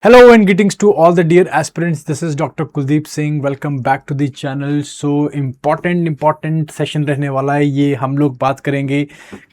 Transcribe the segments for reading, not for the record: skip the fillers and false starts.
Hello and greetings to all the dear aspirants. This is Dr. Kuldeep Singh. Welcome back to the channel. So important session रहने वाला है ये। हम लोग बात करेंगे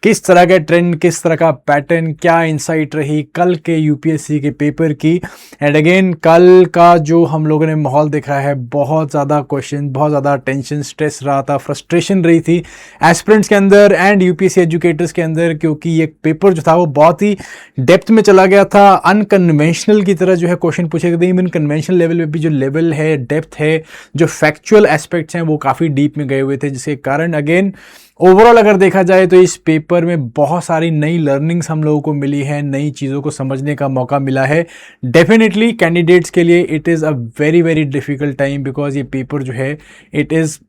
किस तरह का ट्रेंड, किस तरह का पैटर्न, क्या इंसाइट रही कल के यूपीएससी के पेपर की। एंड अगेन कल का जो हम लोगों ने माहौल देखा है, बहुत ज़्यादा क्वेश्चन, बहुत ज़्यादा टेंशन, स्ट्रेस रहा था, फ्रस्ट्रेशन रही थी एस्पिरेंट्स के अंदर एंड यूपीएससी एजुकेटर्स के अंदर, क्योंकि ये पेपर जो था वो बहुत ही डेप्थ में चला गया था। अनकन्वेंशनल की तरह जो है क्वेश्चन पूछे गए थे। इवन कन्वेंशनल लेवल पे भी जो लेवल है, डेप्थ है, जो फैक्चुअल एस्पेक्ट्स हैं वो काफ़ी डीप में गए हुए थे, जिसके कारण अगेन ओवरऑल अगर देखा जाए तो इस पेपर में बहुत सारी नई लर्निंग्स हम लोगों को मिली है, नई चीज़ों को समझने का मौका मिला है। डेफिनेटली कैंडिडेट्स के लिए it is a very very difficult time, because ये पेपर जो है इट इज़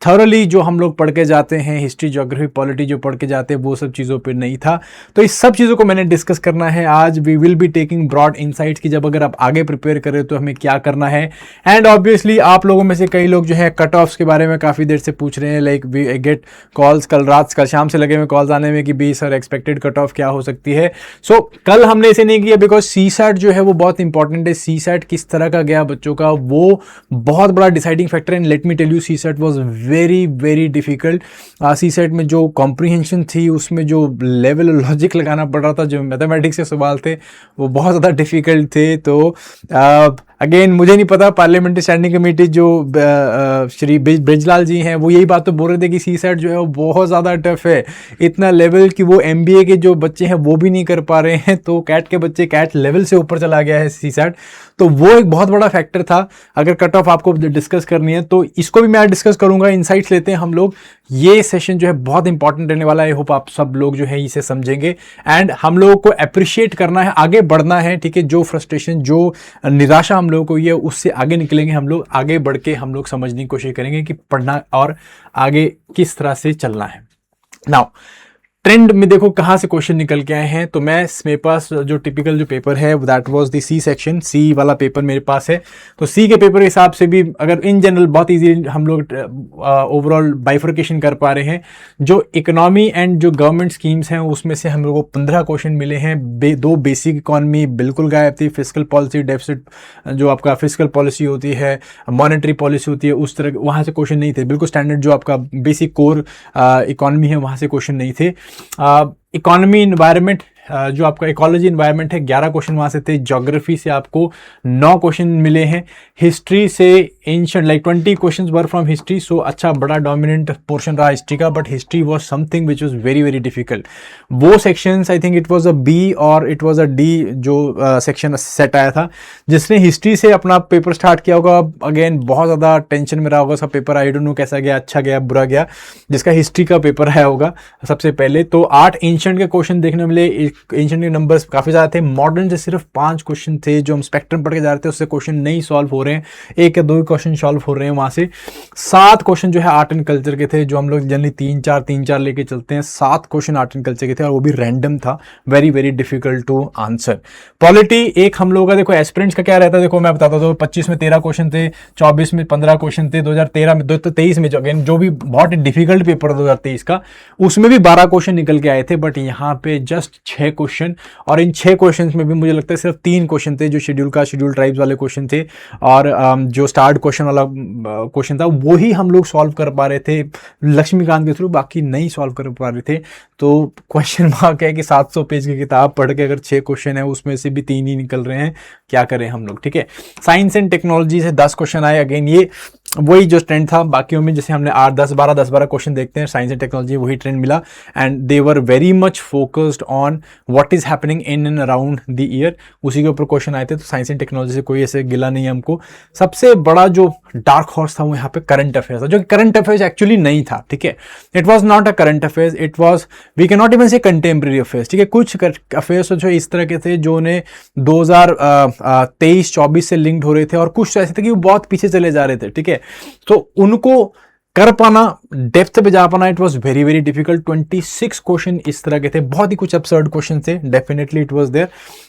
थॉरली जो हम लोग पढ़ के जाते हैं, हिस्ट्री, ज्योग्राफी, पॉलिटी जो पढ़ के जाते हैं वो सब चीज़ों पे नहीं था। तो इस सब चीज़ों को मैंने डिस्कस करना है आज। We will be taking broad insights की जब अगर आप आगे प्रिपेयर करें तो हमें क्या करना है। एंड ऑब्वियसली आप लोगों में से कई लोग जो है कट ऑफ्स के बारे में काफ़ी देर से पूछ रहे हैं। लाइक वी गेट कॉल्स, कल शाम से लगे हुए कॉल्स आने में कि B sir expected cut off क्या हो सकती है। सो कल हमने इसे नहीं किया बिकॉज सी सैट जो है वो बहुत इंपॉर्टेंट है। सी सैट किस तरह का गया बच्चों का वो बहुत बड़ा डिसाइडिंग फैक्टर है। And let me tell you, CSAT was very very difficult. CSAT में जो कॉम्प्रीहेंशन थी, उसमें जो लेवल लॉजिक लगाना पड़ रहा था, जो मैथमेटिक्स के सवाल थे वो बहुत ज़्यादा डिफिकल्ट थे। तो अगेन मुझे नहीं पता, पार्लियामेंट्री स्टैंडिंग कमेटी जो श्री ब्रिजलाल जी हैं वो यही बात तो बोल रहे थे कि सी सेट जो है वो बहुत ज़्यादा टफ है, इतना लेवल कि वो एमबीए के जो बच्चे हैं वो भी नहीं कर पा रहे हैं। तो कैट के बच्चे कैट लेवल से ऊपर चला गया है सी सेट, तो वो एक बहुत बड़ा फैक्टर था। अगर कट ऑफ आपको डिस्कस करनी है तो इसको भी मैं आज डिस्कस करूंगा। इनसाइट्स लेते हैं हम लोग। ये सेशन जो है बहुत इंपॉर्टेंट रहने वाला है। आई होप आप सब लोग जो है इसे समझेंगे एंड हम लोगों को अप्रिशिएट करना है, आगे बढ़ना है। ठीक है, जो फ्रस्ट्रेशन, जो निराशा हम लोगों को ये, उससे आगे निकलेंगे हम लोग। आगे बढ़ के हम लोग समझने की कोशिश करेंगे कि पढ़ना और आगे किस तरह से चलना है। नाउ ट्रेंड में देखो कहाँ से क्वेश्चन निकल के आए हैं। तो मेरे पास जो टिपिकल जो पेपर है that was the C section, C वाला पेपर मेरे पास है। तो सी के पेपर के हिसाब से भी अगर इन जनरल बहुत इजी हम लोग ओवरऑल बाइफर्केशन कर पा रहे हैं। जो इकोनॉमी एंड जो गवर्नमेंट स्कीम्स हैं उसमें से हम लोगों को 15 क्वेश्चन मिले हैं। दो बेसिक इकोनॉमी बिल्कुल गायब थी। फिस्कल पॉलिसी, डेफिसिट जो आपका फिस्कल पॉलिसी होती है, मॉनेटरी पॉलिसी होती है, उस तरह वहाँ से क्वेश्चन नहीं थे। बिल्कुल स्टैंडर्ड जो आपका बेसिक कोर इकोनॉमी है वहाँ से क्वेश्चन नहीं थे। इकोनॉमी इन्वायरमेंट, जो आपका इकोलॉजी इन्वायरमेंट है, 11 क्वेश्चन वहाँ से थे। ज्योग्राफी से आपको 9 क्वेश्चन मिले हैं। हिस्ट्री से ancient like 20 questions were from history. So अच्छा बड़ा डोमिनेंट पोर्शन रहा हिस्ट्री का, but history was something which was very very difficult. वो sections I think it was A B और इट वाज अ डी जो section set आया था। जिसने हिस्ट्री से अपना पेपर स्टार्ट किया होगा, अगेन बहुत ज़्यादा टेंशन में रहा होगा सब पेपर। आई डोंट नो कैसा गया, अच्छा गया, बुरा गया, जिसका हिस्ट्री का पेपर आया होगा सबसे पहले। तो 8 एंशिएंट के क्वेश्चन देखने मिले। एंशिएंट के नंबर्स काफ़ी ज़्यादा थे। मॉडर्न से सिर्फ 5 क्वेश्चन थे। जो हम स्पेक्ट्रम पढ़ के जा रहे थे उससे क्वेश्चन नहीं सॉल्व हो रहे हैं, 1 या 2 क्वेश्चन सॉल्व हो रहे हैं वहाँ से। 7 क्वेश्चन जो है आर्ट एंड कल्चर के थे, जो हम लोग जनरली 3-4 लेके चलते हैं। 7 क्वेश्चन आर्ट एंड कल्चर के थे और वो भी रैंडम था। Very very difficult to answer. Polity एक हम लोगों का देखो एस्पिरेंट्स का क्या रहता है, देखो मैं बताता हूँ। 25 में 13 क्वेश्चन थे, 24 में 15 क्वेश्चन थे, 2013 में 23 में जो भी बहुत डिफिकल्ट पेपर 2023 का, उसमें भी 12 क्वेश्चन निकल के आए थे। बट यहाँ पे जस्ट 6 क्वेश्चन, और इन 6 क्वेश्चंस में भी मुझे लगता है सिर्फ 3 क्वेश्चन थे जो शेड्यूल ट्राइब्स वाले क्वेश्चन थे, और जो स्टार्ट क्वेश्चन वाला क्वेश्चन था वो ही हम लोग सॉल्व कर पा रहे थे लक्ष्मीकांत के थ्रू, बाकी नहीं सॉल्व कर पा रहे थे। तो क्वेश्चन मार्क है कि 700 पेज की किताब पढ़ के अगर 6 क्वेश्चन है उसमें से भी 3 ही निकल रहे हैं, क्या करें हम लोग। ठीक है, साइंस एंड टेक्नोलॉजी से 10 क्वेश्चन आए। अगेन ये वही जो ट्रेंड था बाकियों में, जैसे हमने 10-12 क्वेश्चन देखते हैं, साइंस एंड टेक्नोलॉजी वही ट्रेंड मिला। And they were very much focused on what is happening in and around the year, उसी के ऊपर क्वेश्चन आए थे। तो साइंस एंड टेक्नोलॉजी से कोई ऐसे गिला नहीं है हमको। सबसे बड़ा जो डार्क हॉर्स था वो यहाँ पे करंट अफेयर्स था, जो कि करंट अफेयर्स एक्चुअली नहीं था। ठीक है, it was not a current affairs, it was we can not even say contemporary affairs. ठीक है, कुछ अफेयर्स जो इस तरह के थे जो उन्हें 2023-24 से लिंक्ड हो रहे थे, और कुछ ऐसे थे कि वो बहुत पीछे चले जा रहे थे। ठीक है, तो उनको कर पाना, डेप्थ पे जा पाना, it was very very difficult. 26 question इस तरह के थे, बहुत ही कुछ absurd क्वेश्चन थे, definitely it was there.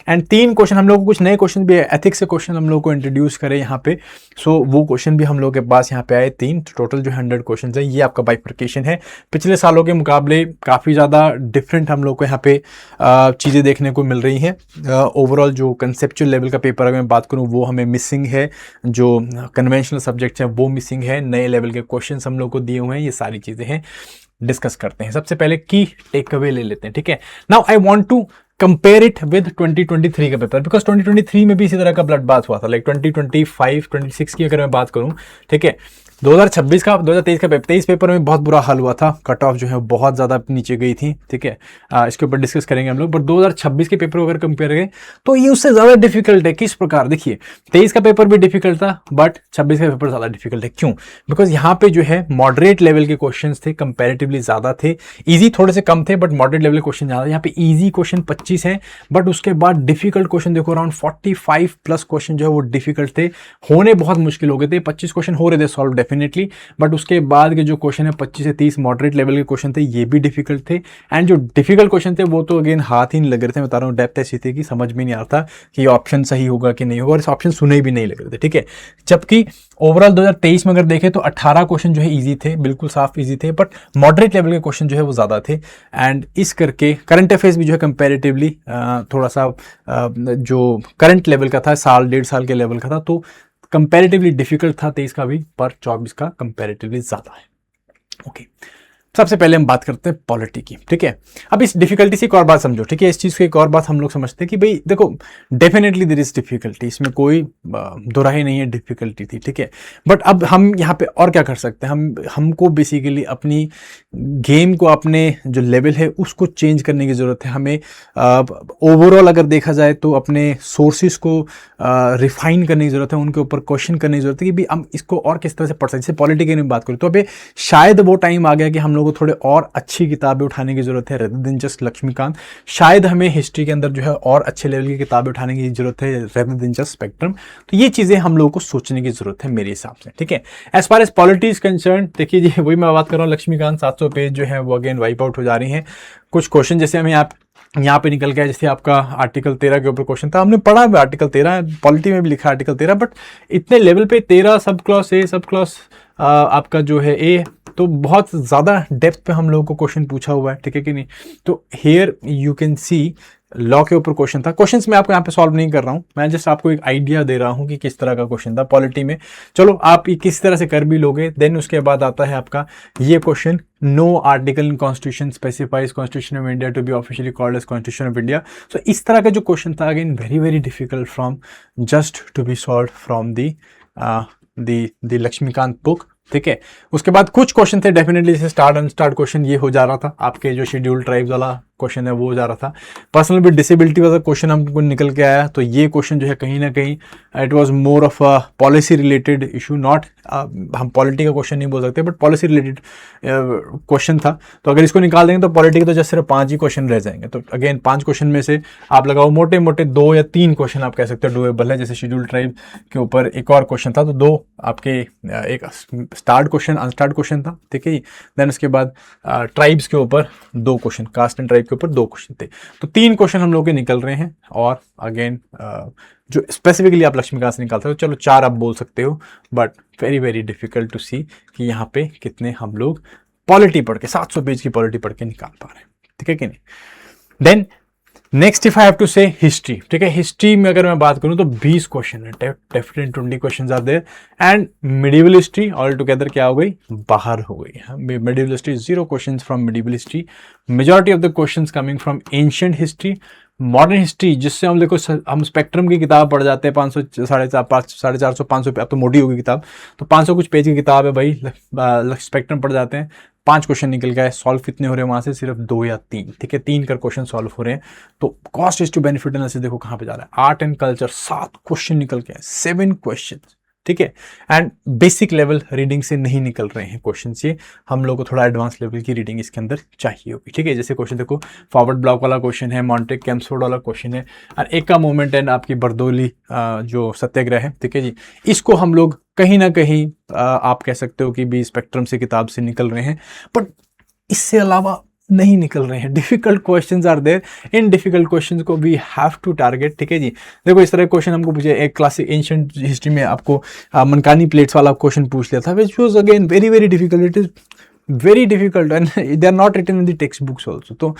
And 3 question हम लोग को, कुछ नए क्वेश्चन भी, एथिक्स से क्वेश्चन हम लोग को इंट्रोड्यूस करे यहाँ पे, सो वो क्वेश्चन भी हम लोग के पास यहाँ पे आए 3, टोटल जो 100 क्वेश्चन है। ये आपका बाइफर्केशन है, पिछले सालों के मुकाबले काफ़ी ज़्यादा डिफरेंट हम लोग को यहाँ पे चीज़ें देखने को मिल रही हैं। ओवरऑल जो कंसेप्चुअल लेवल का पेपर अगर मैं बात करूँ वो हमें मिसिंग है, जो कन्वेंशनल सब्जेक्ट्स हैं वो मिसिंग है, नए लेवल के क्वेश्चंस हम लोग को दिए हुए हैं, ये सारी चीज़ें हैं, डिस्कस करते हैं। सबसे पहले की टेक अवे ले लेते हैं, ठीक है। Now I want to compare it with 2023 का पेपर, बिकॉज 2023 में भी इसी तरह का ब्लड बात हुआ था, लाइक 2025 26 की अगर मैं बात करूं, ठीक है। 2026 का 2023 का 23 पेपर में बहुत बुरा हाल हुआ था, कट ऑफ जो है बहुत ज़्यादा नीचे गई थी, ठीक है। इसके ऊपर डिस्कस करेंगे हम लोग, बट 2026 के पेपर को अगर कंपेयर करें तो ये उससे ज़्यादा डिफिकल्ट है। किस प्रकार, देखिए 23 का पेपर भी डिफिकल्ट था, बट 26 का पेपर ज़्यादा डिफिकल्ट है। क्यों? बिकॉज यहाँ पे जो है मॉडरेट लेवल के क्वेश्चन थे, कंपेरेटिवली ज़्यादा थे, ईजी थोड़े से कम थे, बट मॉडरेट लेवल के क्वेश्चन ज़्यादा। यहाँ पे ईजी क्वेश्चन 25 है, बट उसके बाद डिफिकल्ट क्वेश्चन देखो अराउंड 45 प्लस क्वेश्चन जो है वो डिफिकल्ट थे, होने बहुत मुश्किल हो गए थे। 25 क्वेश्चन हो रहे थे सॉल्व डेफिनेटली, बट उसके बाद के जो क्वेश्चन है 25 से 30 मॉडरेट लेवल के क्वेश्चन थे, ये भी डिफिकल्ट थे। एंड जो डिफिकल्ट क्वेश्चन थे वो तो अगेन हाथ ही नहीं लग रहे थे, बता रहा हूँ, डेप्थ ऐसी थी कि समझ में नहीं आ रहा था कि ये ऑप्शन सही होगा कि नहीं होगा, और इस ऑप्शन सुने भी नहीं लग रहे थे, ठीक है। जबकि ओवरऑल 2023 में अगर देखें तो 18 क्वेश्चन जो है ईजी थे, बिल्कुल साफ ईजी थे, बट मॉडरेट लेवल के क्वेश्चन जो है वो ज़्यादा थे। एंड इस करके करंट अफेयर्स भी जो है कंपेरेटिवली थोड़ा सा जो करंट लेवल का था, साल 1.5 साल के लेवल का था, तो कंपैरेटिवली डिफिकल्ट था 23 का भी, पर 24 का कंपैरेटिवली ज्यादा है। ओके, सबसे पहले हम बात करते हैं पॉलिटी की, ठीक है। अब इस डिफिकल्टी से एक और बात समझो, ठीक है। इस चीज़ की एक और बात हम लोग समझते हैं कि भाई देखो, डेफिनेटली देयर इज डिफिकल्टी, इसमें कोई दोराही नहीं है, डिफिकल्टी थी, ठीक है। बट अब हम यहाँ पे और क्या कर सकते हैं, हमको बेसिकली अपनी गेम को, अपने जो लेवल है उसको चेंज करने की ज़रूरत है हमें। ओवरऑल अगर देखा जाए तो अपने सोर्सेज को रिफाइन करने की ज़रूरत है, उनके ऊपर क्वेश्चन करने की ज़रूरत है कि भाई हम इसको और किस तरह से पढ़ सकते हैं। जैसे पॉलिटी की बात करें तो अभी शायद वो टाइम आ गया कि हम लोग को थोड़े और अच्छी किताबें उठाने की ज़रूरत है, रेदर देन जस्ट लक्ष्मीकांत। शायद हमें हिस्ट्री के अंदर जो है और अच्छे लेवल की किताबें उठाने की ज़रूरत है, रेदर देन जस्ट स्पेक्ट्रम। तो ये चीज़ें हम लोगों को सोचने की ज़रूरत है मेरे हिसाब से, ठीक है। As far as polity is concerned, देखिए जी वही मैं बात कर रहा हूँ, लक्ष्मीकांत 700 पेज जो है वो अगेन वाइप आउट हो जा रही हैं। कुछ क्वेश्चन जैसे हमें यहाँ पे निकल गया, जैसे आपका आर्टिकल 13 के ऊपर क्वेश्चन था, हमने पढ़ा है आर्टिकल 13, पॉलिटी में भी लिखा आर्टिकल 13, बट इतने लेवल पे 13 सब क्लॉस ए, सब क्लॉस आपका जो है ए, तो बहुत ज़्यादा डेप्थ पे हम लोगों को क्वेश्चन पूछा हुआ है, ठीक है कि नहीं। तो here you can see law के ऊपर क्वेश्चन था। क्वेश्चंस मैं आपको यहाँ पे सॉल्व नहीं कर रहा हूँ, मैं जस्ट आपको एक आइडिया दे रहा हूँ कि किस तरह का क्वेश्चन था पॉलिटी में। चलो आप ये किस तरह से कर भी लोगे। देन उसके बाद आता है आपका ये question, no article in constitution specifies constitution of India to be officially called as constitution of India. So इस तरह का जो क्वेश्चन था, again very very difficult from just to be solved from the Laxmikanth book, ठीक है। उसके बाद कुछ क्वेश्चन थे डेफिनेटली, जैसे स्टार्ट अनस्टार्ट क्वेश्चन ये हो जा रहा था, आपके जो शेड्यूल्ड ट्राइब्स वाला क्वेश्चन है वो हो जा रहा था। पर्सनल विद डिसेबिलिटी वाला क्वेश्चन हमको निकल के आया, तो ये क्वेश्चन जो है कहीं ना कहीं it was more of a policy related issue, not हम पॉलिटी का क्वेश्चन नहीं बोल सकते, बट पॉलिसी रिलेटेड क्वेश्चन था। तो अगर इसको निकाल देंगे तो पॉलिटी के तो जस्ट सिर्फ 5 ही क्वेश्चन रह जाएंगे। तो अगेन 5 क्वेश्चन में से आप लगाओ मोटे मोटे 2 या 3 क्वेश्चन आप कह सकते हो डुएबल है। जैसे शेड्यूल ट्राइब के ऊपर एक और क्वेश्चन था, तो 2 आपके, एक स्टार्ट क्वेश्चन अनस्टार्ट क्वेश्चन था, ठीक है। देन उसके बाद ट्राइब्स के ऊपर 2 क्वेश्चन, कास्ट एंड ट्राइब के ऊपर 2 क्वेश्चन थे। तो 3 क्वेश्चन हम लोग के निकल रहे हैं, और अगेन जो स्पेसिफिकली आप लक्ष्मीकांत से निकालते हो, चलो 4 आप बोल सकते हो, but very very difficult to see कि यहाँ पे कितने हम लोग पॉलिटी पढ़ के 700 पेज की पॉलिटी पढ़ के निकाल पा रहे हैं, ठीक है कि नहीं। Then next if I have to say history, ठीक है। हिस्ट्री में अगर मैं बात करूं तो 20 क्वेश्चन है, definitely 20 question are there. And medieval history all together क्या हो गई, बाहर हो गई। Medieval history 0 question from medieval history, majority of the questions coming from ancient history. Modern history जिससे हम देखो, हम स्पेक्ट्रम की किताब पढ़ जाते हैं 500 450 500 पे, अब तो मोटी होगी किताब, तो 500 कुछ पेज की किताब है भाई, स्पेक्ट्रम पढ़ जाते हैं। 5 क्वेश्चन निकल गए, सॉल्व कितने हो रहे हैं वहां से, सिर्फ 2 या 3, ठीक है। 3 कर क्वेश्चन सॉल्व हो रहे हैं। तो cost is to benefit analysis देखो कहां पे जा रहा है, आर्ट एंड कल्चर 7 क्वेश्चन निकल के 7 क्वेश्चन, ठीक है। एंड बेसिक लेवल रीडिंग से नहीं निकल रहे हैं क्वेश्चन, ये हम लोग को थोड़ा एडवांस लेवल की रीडिंग इसके अंदर चाहिए होगी, ठीक है। जैसे क्वेश्चन देखो, फॉरवर्ड ब्लॉक वाला क्वेश्चन है, मॉन्टे कैम्सफोर्ड वाला क्वेश्चन है, और एक का मोमेंट एंड आपकी बरदौली जो सत्याग्रह है, ठीक है जी, इसको हम लोग कहीं ना कहीं आप कह सकते हो कि बी स्पेक्ट्रम से किताब से निकल रहे हैं, बट इससे अलावा नहीं निकल रहे हैं। डिफिकल्ट क्वेश्चंस आर देयर, इन डिफिकल्ट क्वेश्चंस को वी हैव टू टारगेट, ठीक है जी। देखो इस तरह क्वेश्चन हमको पूछे, एक क्लासिक एंशिएंट हिस्ट्री में आपको मनकानी प्लेट्स वाला क्वेश्चन पूछ लिया था, which was again very very difficult, it is very difficult and they are not written in the text books also, तो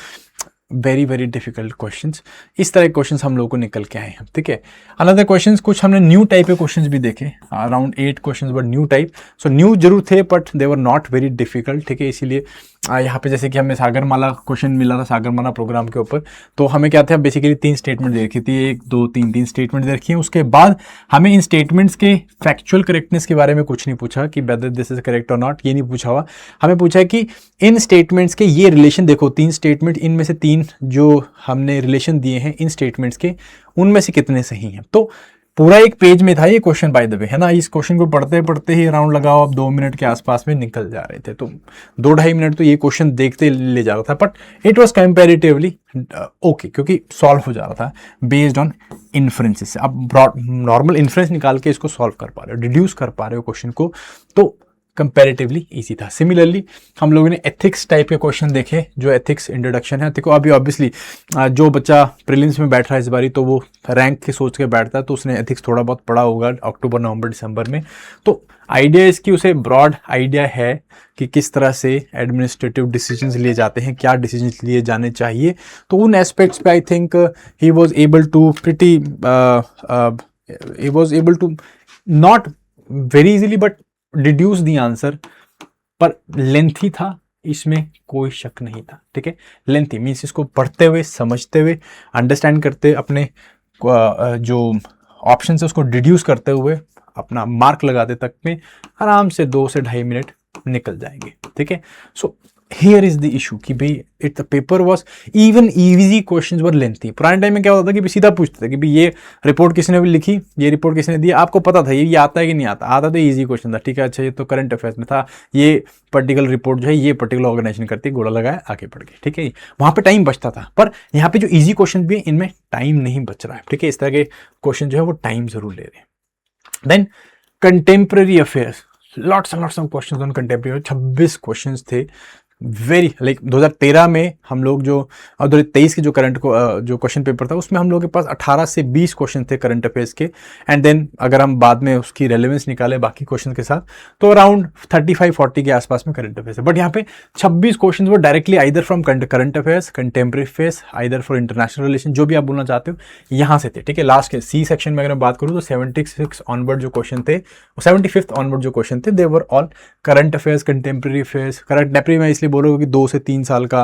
वेरी वेरी डिफिकल्ट क्वेश्चंस, इस तरह के क्वेश्चंस हम लोगों को निकल के आए हैं, ठीक है। अनदर क्वेश्चंस, कुछ हमने न्यू टाइप के क्वेश्चंस भी देखे, around 8 questions but new type, so new जरूर थे but they were not very difficult, ठीक है। इसीलिए यहाँ पे जैसे कि हमें सागरमाला क्वेश्चन मिला था सागरमाला प्रोग्राम के ऊपर, तो हमें क्या था, बेसिकली 3 स्टेटमेंट दे रखी थी, 1 2 3 स्टेटमेंट दे रखी है। उसके बाद हमें इन स्टेटमेंट्स के फैक्चुअल करेक्टनेस के बारे में कुछ नहीं पूछा कि वेदर दिस इज करेक्ट और नॉट, ये नहीं पूछा हुआ। हमें पूछा है कि इन स्टेटमेंट्स के ये रिलेशन देखो, 3 स्टेटमेंट, इनमें से 3 जो हमने रिलेशन दिए हैं इन स्टेटमेंट्स के, उनमें से कितने सही हैं। तो पूरा एक पेज में था ये क्वेश्चन, बाय द वे, है ना। इस क्वेश्चन को पढ़ते पढ़ते ही अराउंड लगाओ अब 2 मिनट के आसपास में निकल जा रहे थे, तो 2-2.5 मिनट तो ये क्वेश्चन देखते ले जा रहा था, but it was comparatively okay, क्योंकि सॉल्व हो जा रहा था बेस्ड ऑन इन्फ्रेंसेस। आप नॉर्मल इन्फ्रेंस निकाल के इसको सॉल्व कर पा रहे हो, डिड्यूस कर पा रहे हो क्वेश्चन को, तो कंपैरेटिवली इजी था। सिमिलरली हम लोगों ने एथिक्स टाइप के क्वेश्चन देखे, जो एथिक्स इंट्रोडक्शन है। देखो अभी ऑब्वियसली जो बच्चा प्रीलिम्स में बैठ रहा है इस बारी, तो वो रैंक के सोच के बैठता है, तो उसने एथिक्स थोड़ा बहुत पढ़ा होगा अक्टूबर नवंबर दिसंबर में। तो आइडिया इसकी, उसे ब्रॉड आइडिया है कि किस तरह से एडमिनिस्ट्रेटिव डिसीजंस लिए जाते हैं, क्या डिसीजंस लिए जाने चाहिए। तो उन एस्पेक्ट्स पे I think he was able to pretty he was able to not very easily but deduce the answer, पर लेंथी था, इसमें कोई शक नहीं था, ठीक है। लेंथी मीन्स इसको पढ़ते हुए, समझते हुए, अंडरस्टैंड करते, अपने जो ऑप्शन है उसको डिड्यूस करते हुए अपना मार्क लगाते तक में आराम से 2 से 2.5 मिनट निकल जाएंगे, ठीक है। So here is the issue कि भाई it the paper was even easy, questions were lengthy. पुराने टाइम में क्या होता था कि सीधा पूछते थे कि भाई ये रिपोर्ट किसने भी लिखी, ये रिपोर्ट किसने दी, आपको पता था ये आता है कि नहीं आता, आता तो इजी क्वेश्चन था, ठीक है। अच्छा ये तो करंट अफेयर्स में था, ये पर्टिकुलर रिपोर्ट जो है ये पर्टिकुलर ऑर्गेनाइजेशन करती है, घोड़ा लगाया आगे बढ़ गए, ठीक है। वहां पे टाइम बचता था, पर यहाँ पे जो ईजी क्वेश्चन भी है इनमें टाइम नहीं बच रहा है, ठीक है। इस तरह के क्वेश्चन जो है वो टाइम जरूर ले रहे हैं। Then contemporary affairs, lots and lots of questions on contemporary, 26 questions थे। वेरी लाइक 2013 में हम लोग जो, और 2023 के जो करंट को जो क्वेश्चन पेपर था उसमें हम लोग के पास 18 से 20 क्वेश्चन थे करंट अफेयर्स के। एंड देन अगर हम बाद में उसकी रेलेवेंस निकाले बाकी क्वेश्चन के साथ, तो अराउंड 35-40 के आसपास में करंट अफेयर्स है। बट यहाँ पे 26 क्वेश्चन वो directly either from current affairs, contemporary affairs, either for international relation, जो भी आप बोलना चाहते हो यहाँ से थे, ठीक है। लास्ट के सी सेक्शन में अगर मैं बात करूँ तो 76 ऑनवर्ड जो क्वेश्चन थे, 75th ऑनवर्ड जो क्वेश्चन थे, they were all current affairs, contemporary affairs. Current नेपरी में इसलिए बोलोगे कि 2 से 3 साल का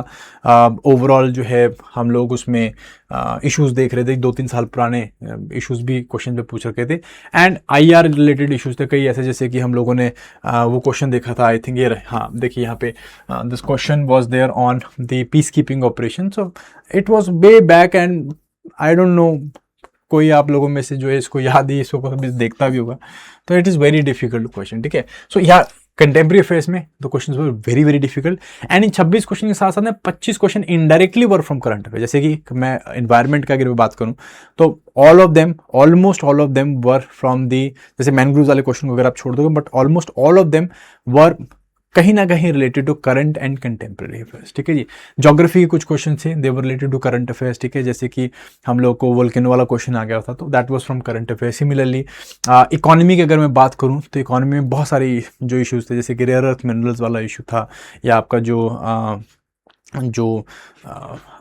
ओवरऑल जो है हम लोग उसमें इश्यूज देख रहे थे, 2-3 साल पुराने इश्यूज भी क्वेश्चन पे पूछ रखे थे। एंड आईआर रिलेटेड इश्यूज थे कई ऐसे, जैसे कि हम लोगों ने वो क्वेश्चन देखा था, आई थिंक ये हाँ देखिए यहाँ पे, this question was there on the peace keeping operation, so it was way back and I don't know कोई आप लोगों में से जो है इसको याद ही, इसको कभी देखता भी होगा, तो it is very difficult question, ठीक है। सो यहाँ कंटेम्प्रेरी अफेयर्स में the questions were very very difficult. And in 26 question के साथ साथ में 25 question indirectly were from current affair. जैसे कि मैं एनवायरनमेंट का अगर मैं बात करूं तो all of them, almost all of them were from the, जैसे मैनग्रूव्स वाले क्वेश्चन को अगर आप छोड़ दोगे, but almost all of them were कहीं ना कहीं related to current and contemporary affairs, ठीक है जी। ज्योग्राफी के कुछ क्वेश्चन थे, they were related to current affairs, ठीक है। जैसे कि हम लोग को वोल्केनो वाला क्वेश्चन आ गया था, तो that was from current affairs. Similarly economy की अगर मैं बात करूं तो इकोनॉमी में बहुत सारे जो इश्यूज थे, जैसे कि रेयर अर्थ मिनरल्स वाला इशू था, या आपका जो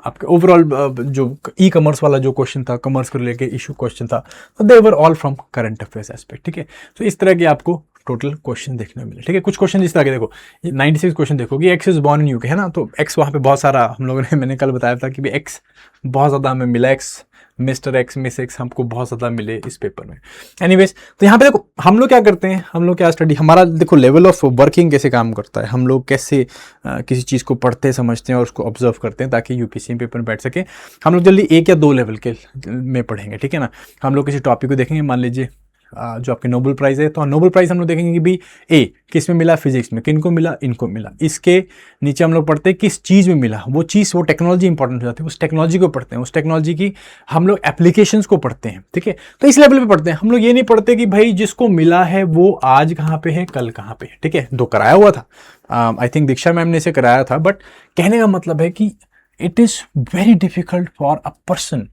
आपके ओवरऑल जो ई कॉमर्स वाला जो क्वेश्चन था, कॉमर्स को रिलेटेड इशू क्वेश्चन था, तो they were all from current affairs aspect, ठीक है। तो इस तरह के आपको टोटल क्वेश्चन देखने को मिले, ठीक है। कुछ क्वेश्चन इस तरह के देखो, 96 क्वेश्चन देखो कि x is born in UK, है ना, तो एक्स वहाँ पे बहुत सारा हम लोगों ने, मैंने कल बताया था कि भी एक्स बहुत ज़्यादा हमें मिला, x mister x miss x हमको बहुत ज़्यादा मिले इस पेपर में। एनीवेज, तो यहाँ पे देखो हम लोग क्या करते हैं, हम लोग क्या स्टडी, हमारा देखो लेवल ऑफ वर्किंग कैसे काम करता है, हम लोग कैसे किसी चीज़ को पढ़ते समझते हैं और उसको ऑब्जर्व करते हैं ताकि यूपीएससी पेपर में बैठ सके। हम लोग जल्दी 1 या 2 लेवल के में पढ़ेंगे, ठीक है ना। हम लोग किसी टॉपिक को देखेंगे, मान लीजिए जो आपके नोबेल प्राइज़ है, तो नोबेल प्राइज़ हम लोग देखेंगे कि भी ए किस में मिला, फिजिक्स में, किन को मिला, इनको मिला। इसके नीचे हम लोग पढ़ते हैं किस चीज़ में मिला, वो चीज़, वो टेक्नोलॉजी इंपॉर्टेंट हो जाती है, उस टेक्नोलॉजी को पढ़ते हैं, उस टेक्नोलॉजी की हम लोग एप्लीकेशंस को पढ़ते हैं, ठीक है। तो इस लेवल पे पढ़ते हैं हम लोग, ये नहीं पढ़ते कि भाई जिसको मिला है वो आज कहाँ पे है, कल कहाँ पे है, ठीक है। दो कराया हुआ था, आई थिंक दीक्षा मैम ने इसे कराया था, बट कहने का मतलब है कि it is very difficult for a person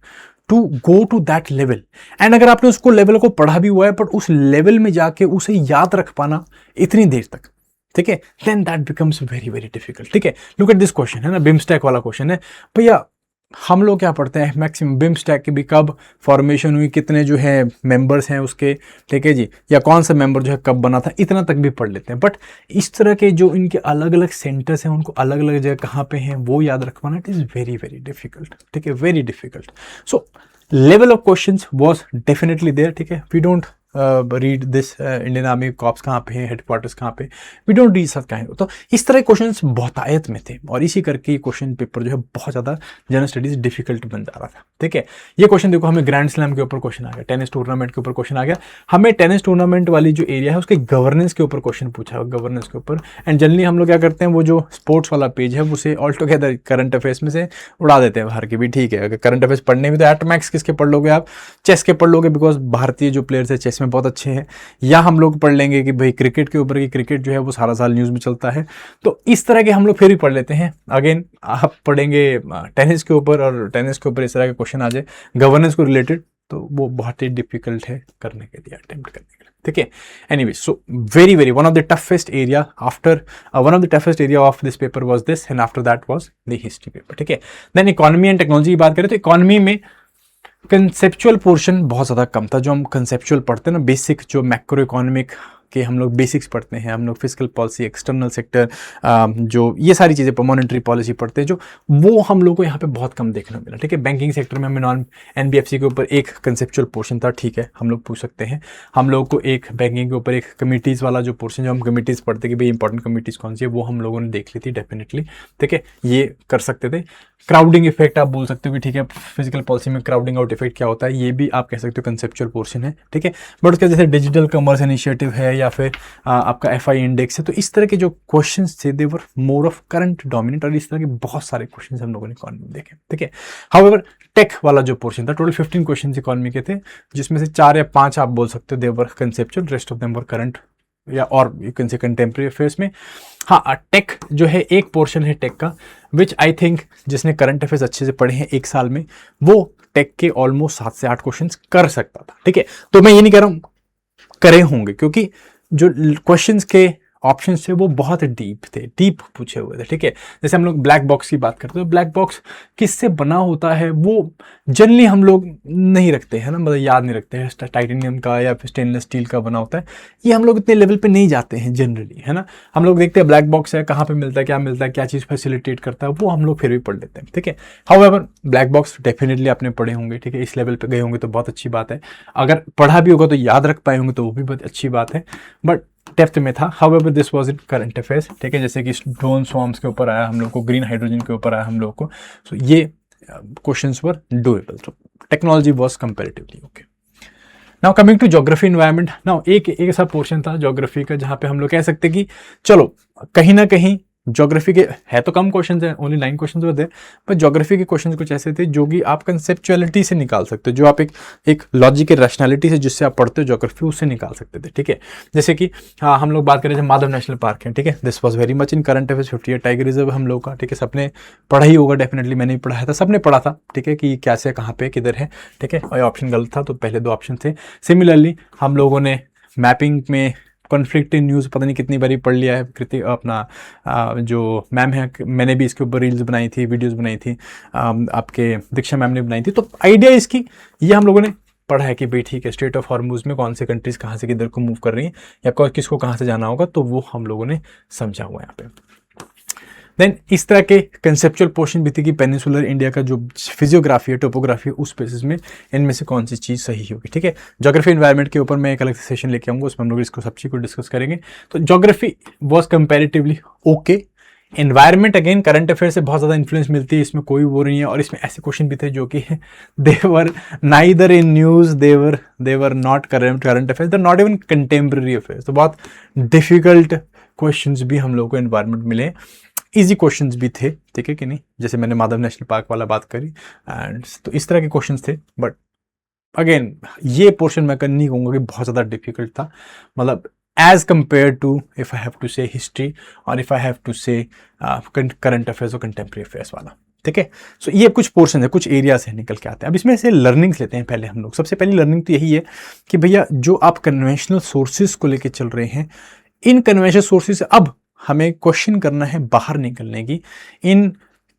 to go to that level. And अगर आपने उसको लेवल को पढ़ा भी हुआ है, बट उस लेवल में जाके उसे याद रख पाना इतनी देर तक, ठीक है, then that becomes very very difficult, ठीक है। लुक एट दिस क्वेश्चन, है ना, बिमस्टैक वाला क्वेश्चन है भैया। हम लोग क्या पढ़ते हैं मैक्सिमम, बिमस्टैक की भी कब फॉर्मेशन हुई, कितने जो है मेंबर्स हैं उसके, ठीक है जी, या कौन सा मेंबर जो है कब बना था, इतना तक भी पढ़ लेते हैं। बट इस तरह के जो इनके अलग अलग सेंटर्स हैं, उनको अलग अलग जगह कहाँ पे हैं वो याद रख पाना, it is very very difficult, ठीक है, very difficult. So level of questions was definitely there, ठीक है। We don't read this Indian army corps कहाँ पे है, हेडक्वार्टर्स कहाँ पे, वी डोंट रीड सब काइंड। तो इस तरह के क्वेश्चंस बहुतायत में थे, और इसी करके क्वेश्चन पेपर जो है बहुत ज़्यादा जनरल स्टडीज डिफिकल्ट बन जा रहा था, ठीक है। ये क्वेश्चन देखो, हमें ग्रैंड स्लैम के ऊपर क्वेश्चन आ गया, टेनिस टूर्नामेंट के ऊपर क्वेश्चन आ गया, हमें टेनिस टूर्नामेंट वाली जो एरिया है उसके गवर्नेंस के ऊपर क्वेश्चन पूछा, गवर्नेंस के ऊपर। एंड जनरली हम लोग क्या करते हैं, वो जो स्पोर्ट्स वाला पेज है उसे ऑल टुगेदर करंट अफेयर्स में से उड़ा देते हैं बाहर के भी, ठीक है। अगर करंट अफेयर्स पढ़ने में तो एट मैक्स किसके पढ़ लोगे आप, चेस के पढ़ लोगे, बिकॉज भारतीय जो प्लेयर्स है चेस में बहुत अच्छे हैं। या हम लोग पढ़ लेंगे कि भाई क्रिकेट के ऊपर, कि क्रिकेट जो है वो सारा साल न्यूज़ में चलता है, तो इस तरह के हम लोग फिर भी पढ़ लेते हैं। अगेन आप पढ़ेंगे टेनिस के ऊपर, और टेनिस के ऊपर इस तरह के क्वेश्चन आ जाए गवर्नेंस को रिलेटेड, तो वो बहुत ही डिफिकल्ट है करने के लिए, अटेम्प्ट करने के लिए, ठीक है। Anyway, so very very one of the toughest area after one of the toughest area of this paper was this, and after that was the history paper, ठीक है। देन इकोनॉमी एंड टेक्नोलॉजी की बात करें तो economy में conceptual portion बहुत ज़्यादा कम था। जो हम कंसेप्चुअल पढ़ते हैं ना, बेसिक जो मैक्रो इकोनॉमिक के हम लोग बेसिक्स पढ़ते हैं, हम लोग फिजिकल पॉलिसी, एक्सटर्नल सेक्टर, जो ये सारी चीज़ें, मॉनेटरी पॉलिसी पढ़ते हैं, जो वो हम लोग को यहाँ पे बहुत कम देखने को मिला, ठीक है। बैंकिंग सेक्टर में हमें नॉन एनबीएफसी के ऊपर एक कंसेप्चुअल पोर्शन था, ठीक है, हम लोग पूछ सकते हैं। हम लोग को एक बैंकिंग के ऊपर एक कमिटीज़ वाला जो पोर्शन, जो हम कमिटीज़ पढ़ते कि भाई इंपॉर्टेंट कमिटीज़ कौन सी है, वो हम लोगों ने देख ली थी डेफिनेटली, ठीक है, ये कर सकते थे। क्राउडिंग इफेक्ट आप बोल सकते हो कि ठीक है, फिजिकल पॉलिसी में क्राउडिंग आउट इफेक्ट क्या होता है, ये भी आप कह सकते हो कंसेप्चुअल पोर्शन है, ठीक है। बट उसके जैसे डिजिटल कमर्स इनिशिएटिव है, या फिर आपका एफआई इंडेक्स है, तो इस तरह के जो क्वेश्चंस थे they were more of current dominant, और इस तरह के बहुत सारे क्वेश्चंस हम लोगों ने इकोनॉमी में देखे, ठीक है। हाउएवर टेक वाला जो पोर्शन था, टोटल 15 क्वेश्चंस इकोनॉमी के थे, जिसमें से 4 या 5 आप बोल सकते हो they were conceptual, rest of them were current, या और you can say contemporary affairs में। हाँ, टेक जो है एक पोर्शन है टेक का, विच आई थिंक जिसने करंट अफेयर्स अच्छे से पढ़े हैं एक साल में, वो टेक के ऑलमोस्ट 7 से 8 क्वेश्चंस कर सकता था, ठीक है। तो मैं ये नहीं कह रहा हूँ करे होंगे, क्योंकि जो क्वेश्चंस के ऑप्शंस थे वो बहुत डीप थे, डीप पूछे हुए थे, ठीक है। जैसे हम लोग ब्लैक बॉक्स की बात करते हैं, तो ब्लैक बॉक्स किससे बना होता है वो जनरली हम लोग नहीं रखते हैं ना, मतलब याद नहीं रखते हैं, टाइटेनियम का या फिर स्टेनलेस स्टील का बना होता है, ये हम लोग इतने लेवल पे नहीं जाते हैं जनरली, है ना। हम लोग देखते हैं ब्लैक बॉक्स है, कहाँ पे मिलता है, क्या मिलता है, क्या चीज़ फैसिलिटेट करता है, वो हम लोग फिर भी पढ़ लेते हैं, ठीक है। हाउएवर ब्लैक बॉक्स डेफिनेटली आपने पढ़े होंगे, ठीक है, इस लेवल पे गए होंगे तो बहुत अच्छी बात है। अगर पढ़ा भी होगा तो याद रख पाए होंगे तो वो भी बहुत अच्छी बात है, बट डेप्थ में था। However this was in current affairs, ठीक है, जैसे कि ड्रोन स्वॉर्म्स के ऊपर आया हम लोग को, ग्रीन हाइड्रोजन के ऊपर आया हम लोग को, सो ये questions were doable, so technology was comparatively okay. Now coming to geography environment, now एक ऐसा पोर्शन था ज्योग्राफी का जहाँ पे हम लोग कह सकते कि चलो कहीं ना कहीं ज्योग्राफी के है तो कम क्वेश्चन है, ओनली 9 क्वेश्चन होते हैं, पर ज्योग्राफी के क्वेश्चन कुछ ऐसे थे जो कि आप कंसेप्चुअलिटी से निकाल सकते हो, जो आप एक लॉजिक रैशनैलिटी से जिससे आप पढ़ते हो ज्योग्राफी, उससे निकाल सकते थे, ठीक है। जैसे कि हाँ, हम लोग बात करें जैसे माधव नेशनल पार्क है, ठीक है, this was very much in current affairs, 50 tiger reserve हम लोग का, ठीक है, सबने पढ़ा ही होगा डेफिनेटली, मैंने भी पढ़ाया था, सबने पढ़ा था, ठीक है, कि क्या से कहाँ पे किधर है, ठीक है, और ऑप्शन गलत था तो पहले 2 ऑप्शन थे। सिमिलरली हम लोगों ने मैपिंग में कॉन्फ्लिक्टिंग न्यूज़ पता नहीं कितनी बारी पढ़ लिया है, कृति अपना जो मैम है, मैंने भी इसके ऊपर रील्स बनाई थी, वीडियोस बनाई थी, आपके दीक्षा मैम ने बनाई थी, तो आइडिया इसकी ये हम लोगों ने पढ़ा है कि भाई ठीक है, स्ट्रेट ऑफ हॉर्मुज में कौन से कंट्रीज कहाँ से किधर को मूव कर रही हैं, या किसको कहाँ से जाना होगा, तो वो हम लोगों ने समझा हुआ है यहाँ पे। देन इस तरह के कंसेप्चुअल पोर्शन भी थी कि पेनिसुलर इंडिया का जो फिजियोग्राफी है, टोपोग्राफी है, उस बेसिस में इनमें से कौन सी चीज़ सही होगी, ठीक है। ज्योग्राफी एनवायरनमेंट के ऊपर मैं एक अलग से सेशन लेके आऊँगा, उसमें हम लोग इसको सब चीज़ को डिस्कस करेंगे। तो geography was comparatively okay, environment again current affair से बहुत ज़्यादा इन्फ्लुएंस मिलती है, इसमें कोई वो नहीं है। और इसमें ऐसे क्वेश्चन भी थे जो कि they were neither in news, they were not current affairs, they were not even contemporary affairs. तो बहुत डिफिकल्ट क्वेश्चंस भी हम लोगों को एनवायरनमेंट मिले, इजी क्वेश्चंस भी थे, ठीक है कि नहीं, जैसे मैंने माधव नेशनल पार्क वाला बात करी एंड तो इस तरह के क्वेश्चंस थे। बट अगेन ये पोर्शन मैं नहीं कहूँगा कि बहुत ज़्यादा डिफिकल्ट था, मतलब as compare to if I have to say history और if I have to say current affairs और कंटेम्प्रेरी अफेयर्स वाला, ठीक है। सो ये कुछ पोर्शन है, कुछ एरियाज है निकल के आते हैं। अब इसमें से लर्निंग्स लेते हैं पहले हम लोग। सबसे पहली लर्निंग तो यही है कि भैया जो आप कन्वेंशनल सोर्सेज को लेके चल रहे हैं, इन कन्वेंशनल सोर्सेज से अब हमें क्वेश्चन करना है बाहर निकलने की, इन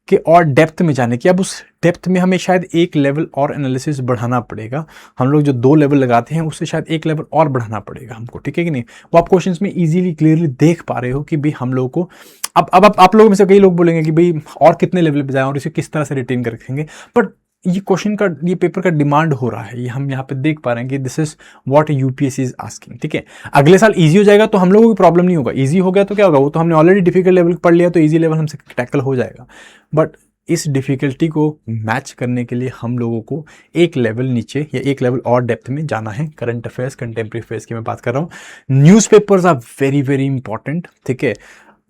के और डेप्थ में जाने की। अब उस डेप्थ में हमें शायद एक लेवल और एनालिसिस बढ़ाना पड़ेगा। हम लोग जो 2 लेवल लगाते हैं उससे शायद एक लेवल और बढ़ाना पड़ेगा हमको, ठीक है कि नहीं। वो आप क्वेश्चंस में इजीली क्लियरली देख पा रहे हो कि भाई हम लोगों को अब आप लोगों में से कई लोग बोलेंगे कि भाई और कितने लेवल पे जाएं और इसे किस तरह से रिटेन कर रखेंगे। बट ये क्वेश्चन का, ये पेपर का डिमांड हो रहा है, ये हम यहाँ पे देख पा रहे हैं कि this is what UPSC is asking, ठीक है। अगले साल इजी हो जाएगा तो हम लोगों को प्रॉब्लम नहीं होगा। इजी हो गया तो क्या होगा, वो तो हमने ऑलरेडी डिफिकल्ट लेवल पढ़ लिया, तो इजी लेवल हमसे टैकल हो जाएगा। बट इस डिफिकल्टी को मैच करने के लिए हम लोगों को एक लेवल नीचे या एक लेवल और डेप्थ में जाना है। करंट अफेयर्स, कंटेम्प्रेरी अफेयर्स की मैं बात कर रहा हूँ। Newspapers are very very important, ठीक है।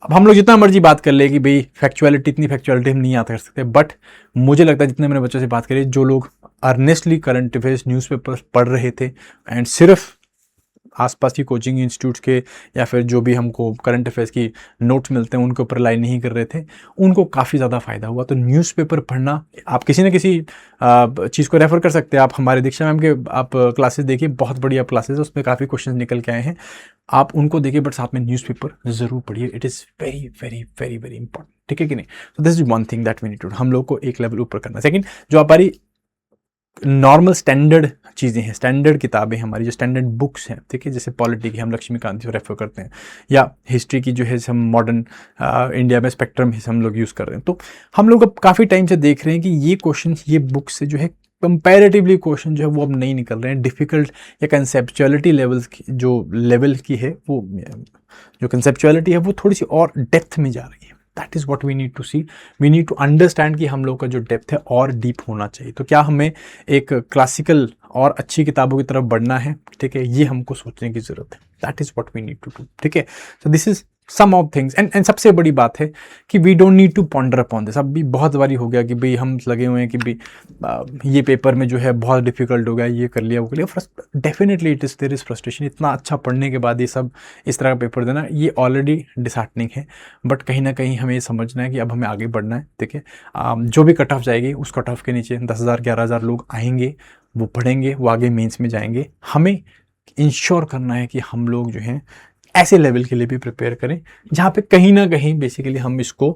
अब हम लोग जितना मर्जी बात कर ले कि भाई फैक्चुअलिटी, इतनी फैक्चुअलिटी हम नहीं याद कर सकते, बट मुझे लगता है जितने मैंने बच्चों से बात करी, जो लोग अर्नेस्टली करंट अफेयर्स न्यूज़पेपर्स पढ़ रहे थे एंड सिर्फ आसपास की कोचिंग इंस्टीट्यूट्स के या फिर जो भी हमको करंट अफेयर्स की नोट्स मिलते हैं उनके ऊपर रिलाई नहीं कर रहे थे, उनको काफ़ी ज़्यादा फायदा हुआ। तो न्यूज़पेपर पढ़ना, आप किसी न किसी चीज़ को रेफर कर सकते हैं। आप हमारे दीक्षा मैम के आप क्लासेस देखिए, बहुत बढ़िया क्लासेस है, उसमें काफ़ी क्वेश्चन निकल के आए हैं, आप उनको देखिए, बट साथ में न्यूज़पेपर ज़रूर पढ़िए। It is very very very very important, ठीक है कि नहीं। तो this is one thing that we need to, हम लोग को एक लेवल ऊपर करना। सेकंड, जो हमारी नॉर्मल स्टैंडर्ड चीज़ें हैं, स्टैंडर्ड किताबें हमारी जो स्टैंडर्ड बुक्स हैं, ठीक है, जैसे पॉलिटी की हम लक्ष्मीकांत को रेफर करते हैं, या हिस्ट्री की जो है हम मॉडर्न इंडिया में स्पेक्ट्रम हम लोग यूज़ कर रहे हैं। तो हम लोग अब काफ़ी टाइम से देख रहे हैं कि ये क्वेश्चन, ये बुक से जो है कंपैरेटिवली क्वेश्चन जो है वो अब नहीं निकल रहे हैं। डिफ़िकल्ट या कंसेप्चुअलिटी लेवल्स की जो लेवल की है, वो जो कंसेप्चुअलिटी है वो थोड़ी सी और डेप्थ में जा रही है। That is what we need to see, we need to understand कि हम लोग का जो डेप्थ है और डीप होना चाहिए। तो क्या हमें एक क्लासिकल और अच्छी किताबों की तरफ बढ़ना है, ठीक है, ये हमको सोचने की ज़रूरत है। That is what we need to do, ठीक है। So this is some of things and सबसे बड़ी बात है कि we don't need to ponder upon this. अब भी बहुत बारी हो गया कि भाई हम लगे हुए हैं कि भाई ये पेपर में जो है बहुत डिफिकल्ट हो गया, ये कर लिया, वो कर लिया। Definitely it is, there is frustration. इतना अच्छा पढ़ने के बाद ये सब इस तरह का पेपर देना, ये ऑलरेडी डिसहार्टनिंग है। बट कहीं ना कहीं हमें ये समझना है कि अब हमें आगे बढ़ना है, ठीक है। जो भी कट ऑफ जाएगी, उस कट ऑफ के नीचे 10,000 11,000 लोग आएंगे, वो पढ़ेंगे, वो आगे मेंस में जाएंगे। हमें इंश्योर करना है कि हम लोग जो हैं ऐसे लेवल के लिए भी प्रिपेयर करें जहाँ पे कहीं ना कहीं बेसिकली हम इसको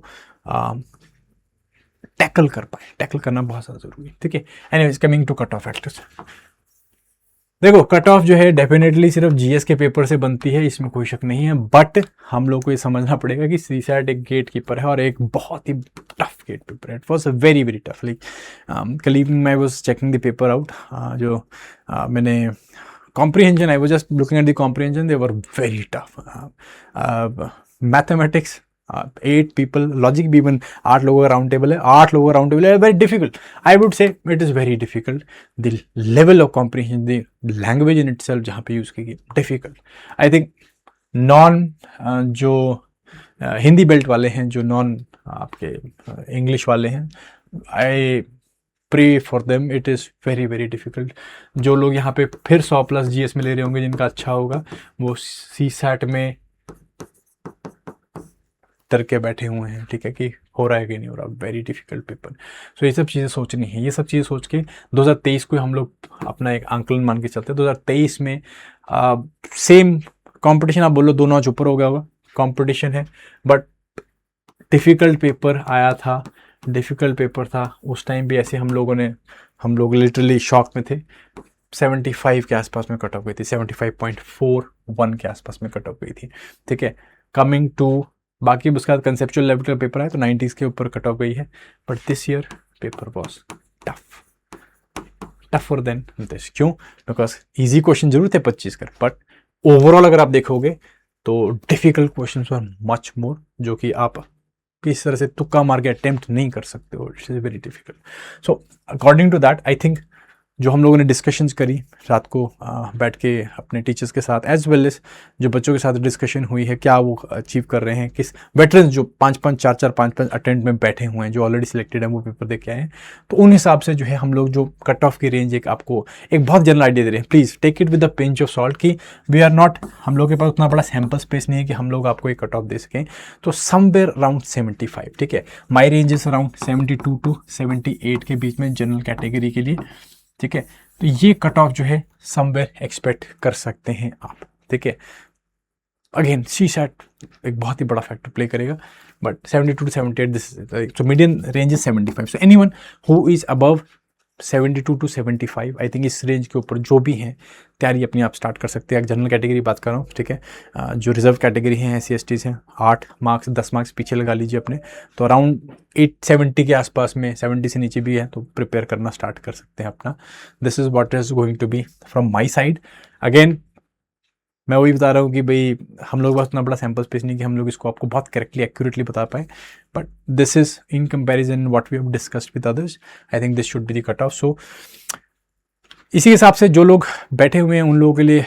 टैकल कर पाए। टैकल करना बहुत ज़्यादा जरूरी है, ठीक है। Anyways, coming to cut off factors. देखो, कट ऑफ जो है डेफिनेटली सिर्फ जीएस के पेपर से बनती है, इसमें कोई शक नहीं है। बट हम लोग को ये समझना पड़ेगा कि सीसैट एक गेट कीपर है और एक बहुत ही टफ गेट पेपर है। It was very very tough. Like कल evening I was checking the paper out, जो मैंने comprehension, I was just looking at the comprehension, they were very tough. Mathematics, 8 people, logic भी even 8 लोगों का round table है, 8 लोगों का round table है, very difficult. I would say it is very difficult. The level of comprehension, the language in itself जहाँ पे use की गई, difficult. I think जो हिंदी बेल्ट वाले हैं, जो नॉन आपके इंग्लिश वाले हैं, I pray for them, it is very very difficult. जो लोग यहाँ पे फिर 100+ जीएस में ले रहे होंगे, जिनका अच्छा होगा, वो सीसैट में डर के बैठे हुए हैं, ठीक है, कि हो रहा है कि नहीं हो रहा। Very difficult paper. सो ये सब चीज़ें सोचनी है। ये सब चीज़ें सोच के 2023 को हम लोग अपना एक आंकलन मान के चलते हैं। 2023 में सेम कंपटीशन, आप बोलो 2 नॉच ऊपर हो गया होगा, कंपटीशन है, बट डिफिकल्ट पेपर आया था, डिफ़िकल्ट पेपर था। उस टाइम भी ऐसे हम लोग लिटरली शॉक में थे। 75 के आसपास में कट ऑफ गई थी, 75.41 के आसपास में कट ऑफ गई थी, ठीक है। कमिंग टू बाकी उसके बाद कंसेप्चुअल लेवल का पेपर है तो 90s के ऊपर कट ऑफ गई है। But this year paper was tougher than this. क्यों? बिकॉज ईजी क्वेश्चन जरूर थे 25 कर, बट ओवरऑल अगर आप देखोगे तो difficult question were much more, जो कि आप किसी तरह से तुक्का मार के अटेम्प्ट नहीं कर सकते हो, it's very difficult. So according to that I think जो हम लोगों ने डिस्कशंस करी रात को बैठ के अपने टीचर्स के साथ, एज वेल एज जो बच्चों के साथ डिस्कशन हुई है, क्या वो अचीव कर रहे हैं, किस वेटरन्स जो 5-5 4-4 5-5 अटेम्प्ट में बैठे हुए हैं, जो ऑलरेडी सिलेक्टेड हैं, वो पेपर दे के आए हैं, तो उन हिसाब से जो है हम लोग जो कट ऑफ की रेंज एक आपको एक बहुत जनरल आइडिया दे रहे हैं। Please take it with the pinch of salt कि वी आर नॉट, हम लोग के पास उतना बड़ा सैम्पल स्पेस नहीं है कि हम लोग आपको एक कट ऑफ दे सकें। तो समवेयर अराउंड 75, ठीक है, माई रेंज इज अराउंड 72 to 78 के बीच में जनरल कैटेगरी के लिए, ठीक है। तो ये कट ऑफ जो है समवेयर एक्सपेक्ट कर सकते हैं आप, ठीक है। अगेन सी सेट एक बहुत ही बड़ा फैक्टर प्ले करेगा, but 72 to 78 this, so median range is 75। So anyone who is above 72 to 75, I think इस रेंज के ऊपर जो भी हैं तैयारी अपनी आप स्टार्ट कर सकते हैं। एक जनरल कैटेगरी बात कर रहा हूँ, ठीक है। जो रिजर्व कैटेगरी हैं, SC/STs हैं, 8 मार्क्स 10 मार्क्स पीछे लगा लीजिए अपने, तो अराउंड 870 के आसपास में, 70 से नीचे भी है तो प्रिपेयर करना स्टार्ट कर सकते हैं अपना। This is what is going to be from my side. Again मैं वही बता रहा हूँ कि भाई हम लोग बस उतना बड़ा सैम्पल स्पेस नहीं कि हम लोग इसको आपको बहुत करेक्टली एक्यूरेटली बता पाए, but this is in comparison what we have discussed with others, I think this should be the cut off. So इसी के हिसाब से जो लोग बैठे हुए हैं उन लोगों के लिए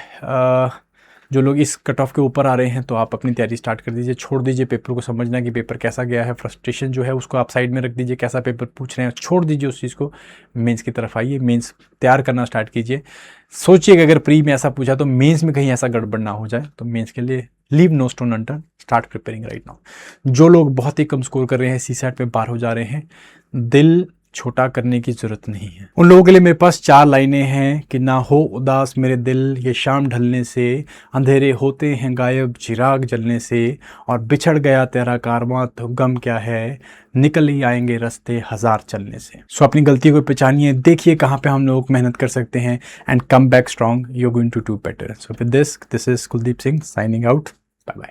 जो लोग इस कट ऑफ के ऊपर आ रहे हैं, तो आप अपनी तैयारी स्टार्ट कर दीजिए। छोड़ दीजिए पेपर को समझना कि पेपर कैसा गया है, फ्रस्ट्रेशन जो है उसको आप साइड में रख दीजिए, कैसा पेपर पूछ रहे हैं छोड़ दीजिए उस चीज़ को, मेंस की तरफ आइए, मेंस तैयार करना स्टार्ट कीजिए। सोचिए कि अगर प्री में ऐसा पूछा तो मेंस में कहीं ऐसा गड़बड़ ना हो जाए, तो मेंस के लिए leave no stone unturned, start preparing right now. जो लोग बहुत ही कम स्कोर कर रहे हैं, CSAT में पार हो जा रहे हैं, दिल छोटा करने की जरूरत नहीं है। उन लोगों के लिए मेरे पास 4 लाइनें हैं कि ना हो उदास मेरे दिल, ये शाम ढलने से, अंधेरे होते हैं गायब चिराग जलने से, और बिछड़ गया तेरा कारवां तो गम क्या है, निकल ही आएंगे रास्ते हजार चलने से। सो अपनी गलती को पहचानिए, देखिए कहाँ पे हम लोग मेहनत कर सकते हैं, and come back strong, you are going to do better. So with this is Kuldeep Singh signing out, bye bye.